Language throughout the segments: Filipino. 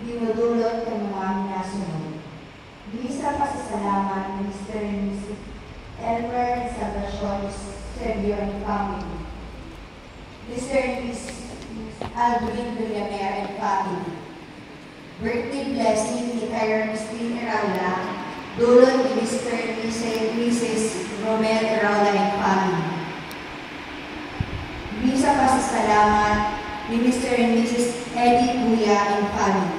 dinudulot ng mga minasunod. Bisa pasasalamat ng Mr. and Mrs. Elmer Salvacion Sergio and family. Mr. and Mrs. Aldrin Villamer and family. Birthday blessing ni Kyron Christine Eraula, dulot ni Mr. and Mrs. Romel Eraula and family. Bisa pasasalamat ni Mr. and Mrs. Eddie Kuya and family.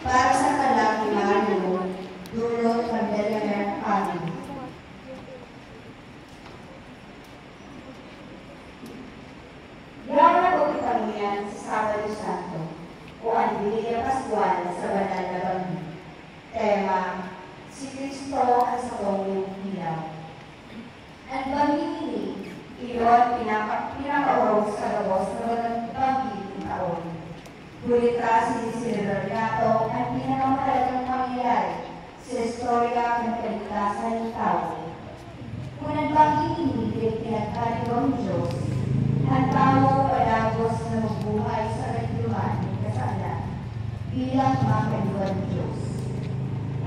Para sa talang ni Mario, dulot ng Villamer family. Yara o Ipanguyan sa Sabado Santo o ang Vigilia Pascual sa Banal na Bangin. Tema, si Kristo ang sakong ilaw. Ang bangin iyon pinakaurong sa gabos na bangin ng taon. Bulita si Silvernato ang pinakamahalagang pangyayari sa istorya ng kaligtasan ng tao. Kung ang bangin pinagkaliwang Diyos, ang tao palagos na magbuhay sa katiluan ng kasalan bilang mga kaliwan ng Diyos.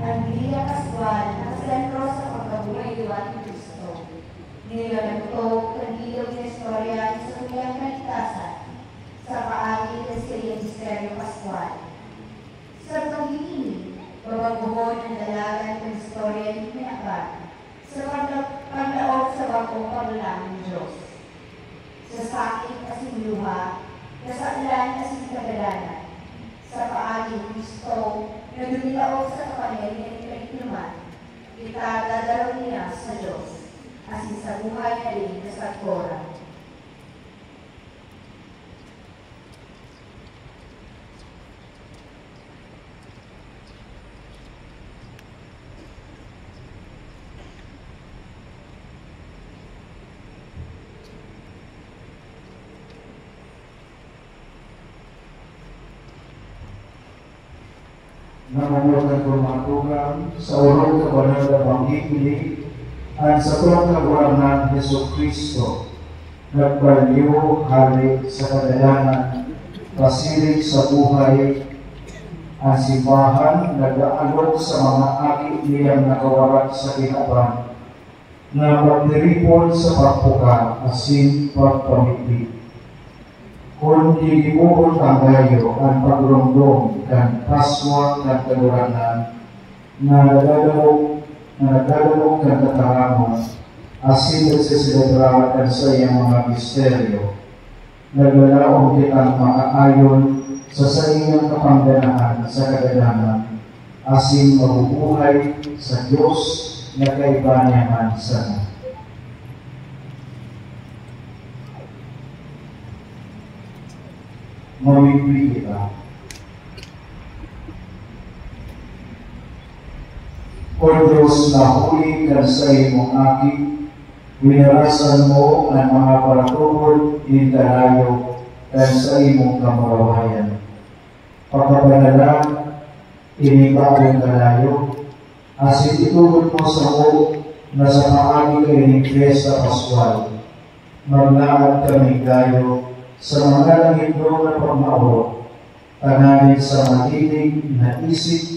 Ang Vigilia Pascual ang sentro sa pagkabuhay-liwan ng Kristo. Nilalagtog ang ilaw na istorya sa kanyang kaligtasan sa paagi ng siyang misteryo Pascual. Sa pag-ibig, babaguhon ang dalagan ng istorya ng pinakbag sa paglaog sa bagong paglalang ng Diyos. Sa sakit kasing luha, kasailan kasing kagalanan, sa paagi ng Kristo na dumilaog sa kapangyarihan ng kaitinuman, kita dadalaw niya sa Diyos, asin sa buhay na rin sa Torah. Nangungutan kumatukan sa urong kabanal na pangkikili at sa tuwang kagurangan Yesu Kristo nagbalyo hari sa kadalanan pasilig sa buhay ang simbahan nag-aalok sa mga aki niyang nakawarat sa kinaban na magdiripon sa pagpuka asin pagpamigpig. Kung digibuhol tangayo ang pagrumdum dan paswa ng kalurangan na nagdalawog ng katangamon asin nagsiselebrakan sa iyang mga misteryo. Naglalaong kitang makaayon sa iyang kapangganahan sa kaganahan asin mabubuhay sa Diyos na kaibanyahan sana. Mamimili kita. O Diyos na huli ka sa imong aki, winarasan mo ang mga paratubod in kalayo kan sa imong kamarawayan. Pagkabanalan, inibagong kalayo, asin itulog mo sa mo na sa paagi kayo ni Fiesta Pascual. Maglaad kami kayo sa mga langit na pagmauro, tananin sa matinig na isip